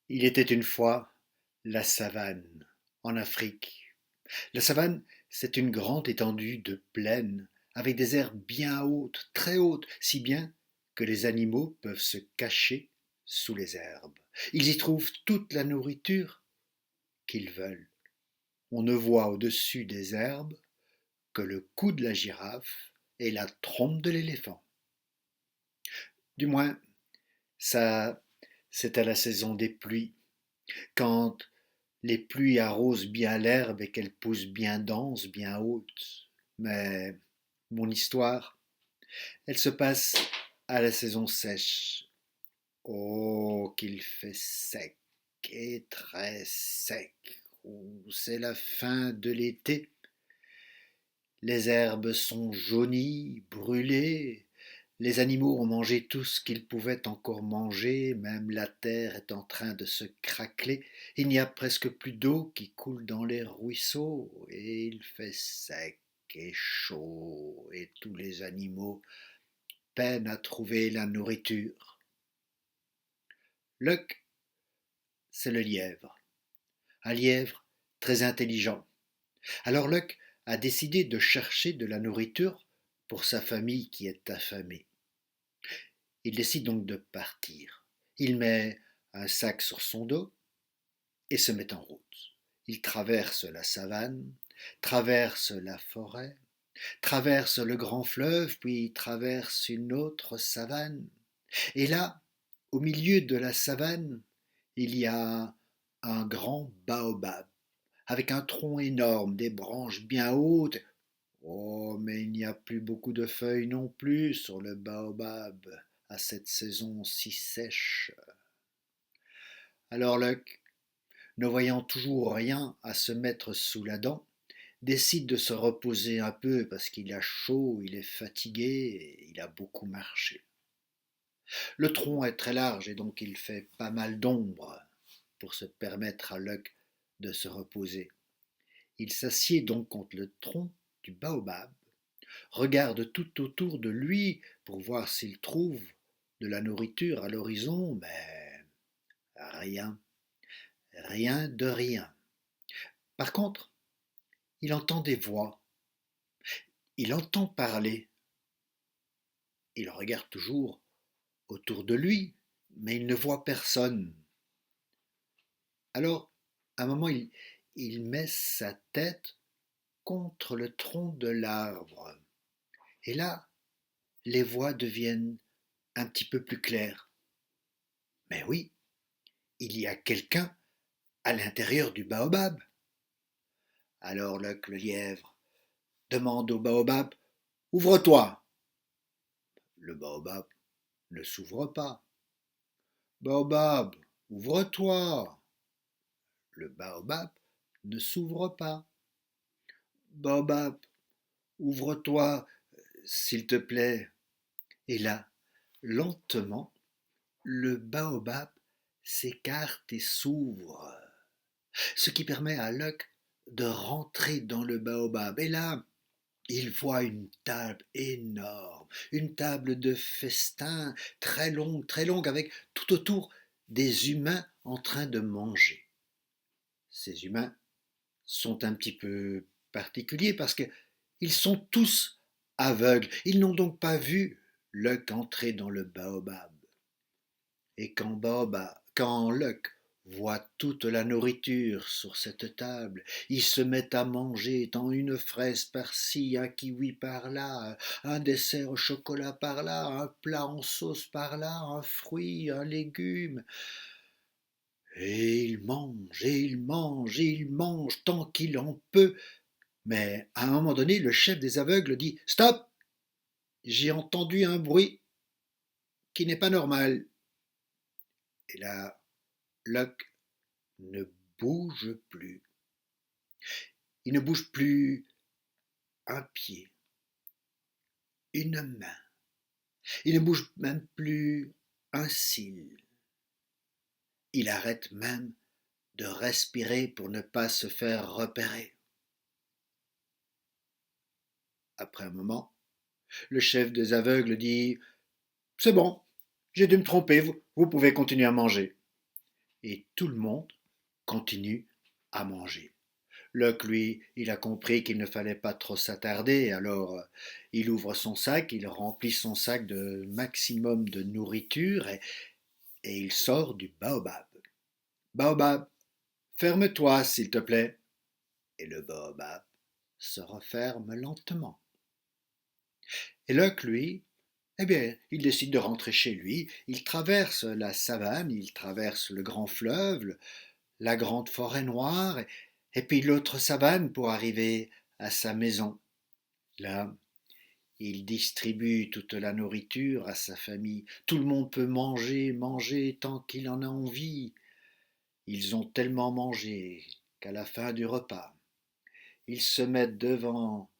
Il était une fois la savane en Afrique. La savane, c'est une grande étendue de plaine avec des herbes bien hautes, très hautes, si bien que les animaux peuvent se cacher sous les herbes. Ils y trouvent toute la nourriture qu'ils veulent. On ne voit au-dessus des herbes que le cou de la girafe et la trompe de l'éléphant. Du moins, ça, c'est à la saison des pluies, quand les pluies arrosent bien l'herbe et qu'elle pousse bien dense, bien haute. Mais mon histoire, elle se passe à la saison sèche. Oh, qu'il fait sec et très sec. Oh, c'est la fin de l'été. Les herbes sont jaunies, brûlées. Les animaux ont mangé tout ce qu'ils pouvaient encore manger, même la terre est en train de se craqueler. Il n'y a presque plus d'eau qui coule dans les ruisseaux, et il fait sec et chaud, et tous les animaux peinent à trouver la nourriture. Luck, c'est le lièvre. Un lièvre très intelligent. Alors Luck a décidé de chercher de la nourriture pour sa famille qui est affamée. Il décide donc de partir. Il met un sac sur son dos et se met en route. Il traverse la savane, traverse la forêt, traverse le grand fleuve, puis traverse une autre savane. Et là, au milieu de la savane, il y a un grand baobab, avec un tronc énorme, des branches bien hautes. Oh, mais il n'y a plus beaucoup de feuilles non plus sur le baobab à cette saison si sèche. Alors Luck, ne voyant toujours rien à se mettre sous la dent, décide de se reposer un peu parce qu'il a chaud, il est fatigué et il a beaucoup marché. Le tronc est très large et donc il fait pas mal d'ombre pour se permettre à Luck de se reposer. Il s'assied donc contre le tronc du baobab, regarde tout autour de lui pour voir s'il trouve de la nourriture à l'horizon, mais rien, rien de rien. Par contre, il entend des voix, il entend parler, il regarde toujours autour de lui, mais il ne voit personne. Alors, à un moment, il met sa tête contre le tronc de l'arbre. Et là, les voix deviennent un petit peu plus claires. Mais oui, il y a quelqu'un à l'intérieur du baobab. Alors le lièvre demande au baobab: Ouvre-toi. Le baobab ne s'ouvre pas. Baobab, ouvre-toi. Le baobab ne s'ouvre pas. Baobab, ouvre-toi, s'il te plaît. Et là, lentement, le baobab s'écarte et s'ouvre, ce qui permet à Luck de rentrer dans le baobab. Et là, il voit une table énorme, une table de festin très longue, avec tout autour des humains en train de manger. Ces humains sont un petit peu particuliers parce qu'ils sont tous aveugles. Ils n'ont donc pas vu Luck entrer dans le baobab. Et quand Luck voit toute la nourriture sur cette table, il se met à manger tant une fraise par-ci, un kiwi par-là, un dessert au chocolat par-là, un plat en sauce par-là, un fruit, un légume. Et il mange, et il mange, et il mange tant qu'il en peut. Mais à un moment donné, le chef des aveugles dit: Stop! J'ai entendu un bruit qui n'est pas normal. Et là, Luck ne bouge plus. Il ne bouge plus un pied, une main. Il ne bouge même plus un cil. Il arrête même de respirer pour ne pas se faire repérer. Après un moment, le chef des aveugles dit: C'est bon, j'ai dû me tromper, vous pouvez continuer à manger. et tout le monde continue à manger. Luck, lui, il a compris qu'il ne fallait pas trop s'attarder, alors il ouvre son sac, il remplit son sac de maximum de nourriture et il sort du baobab. Baobab, ferme-toi, s'il te plaît. Et le baobab se referme lentement. Et Luck, lui, eh bien, il décide de rentrer chez lui, il traverse la savane, il traverse le grand fleuve, la grande forêt noire, et puis l'autre savane pour arriver à sa maison. Là, il distribue toute la nourriture à sa famille. Tout le monde peut manger, manger tant qu'il en a envie. Ils ont tellement mangé qu'à la fin du repas, ils se mettent devant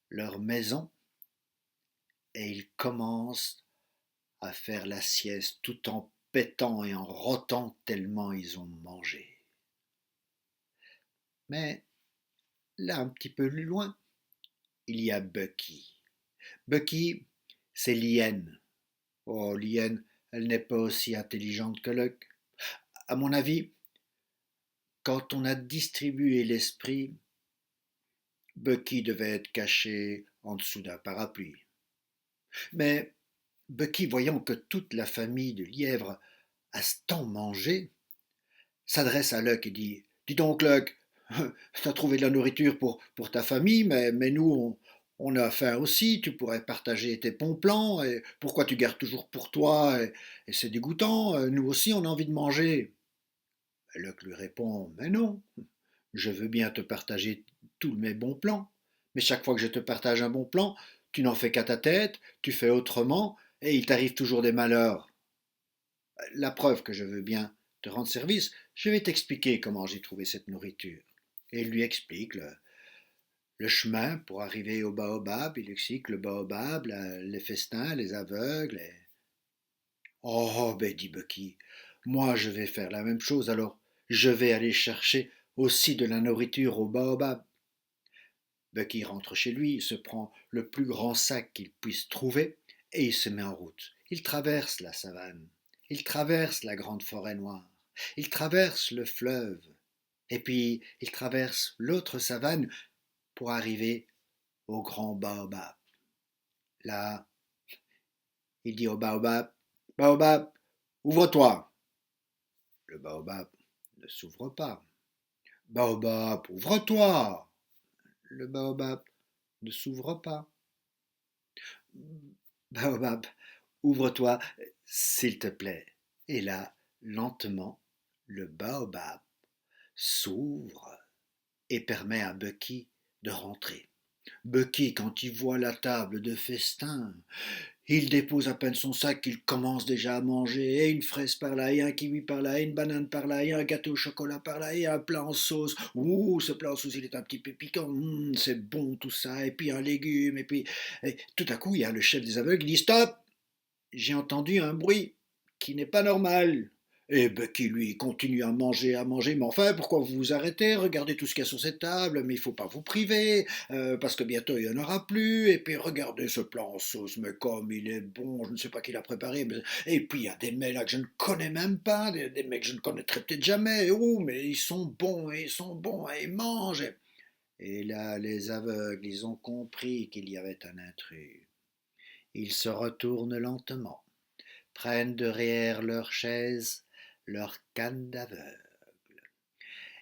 leur maison et ils commencent à faire la sieste tout en pétant et en rotant tellement ils ont mangé. Mais là, un petit peu plus loin, il y a Bucky. Bucky, c'est l'hyène. Oh, l'hyène, elle n'est pas aussi intelligente que Luck. À mon avis, quand on a distribué l'esprit, Bucky devait être caché en dessous d'un parapluie. Mais Bucky, voyant que toute la famille de lièvres a tant mangé, s'adresse à Luck et dit: Dis donc, Luck, t'as trouvé de la nourriture pour ta famille, mais nous, on a faim aussi, tu pourrais partager tes bons plans, et pourquoi tu gardes toujours pour toi, et c'est dégoûtant, nous aussi on a envie de manger. Luck lui répond: Mais non, je veux bien te partager tous mes bons plans, mais chaque fois que je te partage un bon plan, tu n'en fais qu'à ta tête, tu fais autrement, et il t'arrive toujours des malheurs. La preuve que je veux bien te rendre service, je vais t'expliquer comment j'ai trouvé cette nourriture. Et il lui explique le chemin pour arriver au baobab, il explique le baobab, les festins, les aveugles. Oh, ben dit Bucky, moi je vais faire la même chose alors, je vais aller chercher aussi de la nourriture au baobab. Bucky rentre chez lui, il se prend le plus grand sac qu'il puisse trouver et il se met en route. Il traverse la savane, il traverse la grande forêt noire, il traverse le fleuve, et puis il traverse l'autre savane pour arriver au grand baobab. Là, il dit au baobab: Baobab, ouvre-toi. Le baobab ne s'ouvre pas. Baobab, ouvre-toi. Le baobab ne s'ouvre pas. Baobab, ouvre-toi, s'il te plaît. Et là, lentement, le baobab s'ouvre et permet à Bucky de rentrer. Bucky, quand il voit la table de festin, il dépose à peine son sac qu'il commence déjà à manger, et une fraise par là, et un kiwi par là, et une banane par là, et un gâteau au chocolat par là, et un plat en sauce. Ouh, ce plat en sauce, il est un petit peu piquant, c'est bon tout ça, et puis un légume, et tout à coup, il y a le chef des aveugles, il dit: Stop! J'ai entendu un bruit qui n'est pas normal. Et Bucky, lui, continue à manger, mais enfin, pourquoi vous vous arrêtez? Regardez tout ce qu'il y a sur cette table, mais il faut pas vous priver, parce que bientôt il n'y en aura plus, et puis regardez ce plat en sauce, mais comme il est bon, je ne sais pas qui l'a préparé, et puis il y a des mets là que je ne connais même pas, des mecs que je ne connaîtrais peut-être jamais, oh, mais ils sont bons, et ils sont bons, et ils mangent. Et là, les aveugles, ils ont compris qu'il y avait un intrus. Ils se retournent lentement, prennent derrière leur chaise leur canne d'aveugle,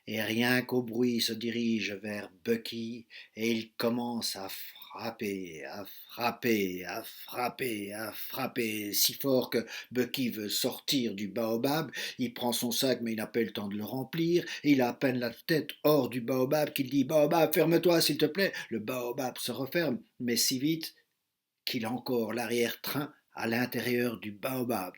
et rien qu'au bruit se dirigent vers Bucky, et ils commencent à frapper, à frapper, à frapper, à frapper, si fort que Bucky veut sortir du baobab. Il prend son sac, mais il n'a pas eu le temps de le remplir, et il a à peine la tête hors du baobab qu'il dit: Baobab, ferme-toi, s'il te plaît. Le baobab se referme, mais si vite qu'il a encore l'arrière-train à l'intérieur du baobab.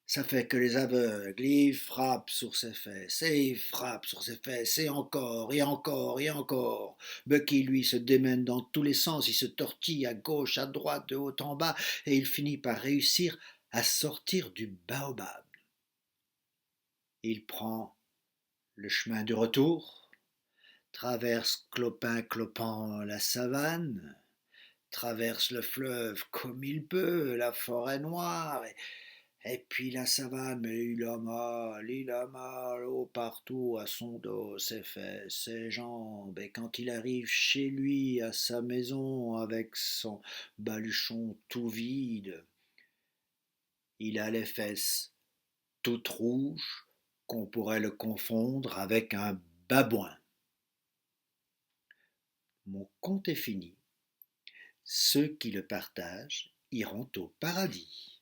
Ça fait que les aveugles, ils frappent sur ses fesses, et ils frappent sur ses fesses, et encore, et encore, et encore. Bucky, lui, se démène dans tous les sens, il se tortille à gauche, à droite, de haut en bas, et il finit par réussir à sortir du baobab. Il prend le chemin du retour, traverse clopin-clopant la savane, traverse le fleuve comme il peut, la forêt noire, Et puis la savane, mais il a mal oh, partout, à son dos, ses fesses, ses jambes. Et quand il arrive chez lui, à sa maison, avec son baluchon tout vide, il a les fesses toutes rouges, qu'on pourrait le confondre avec un babouin. Mon conte est fini. Ceux qui le partagent iront au paradis.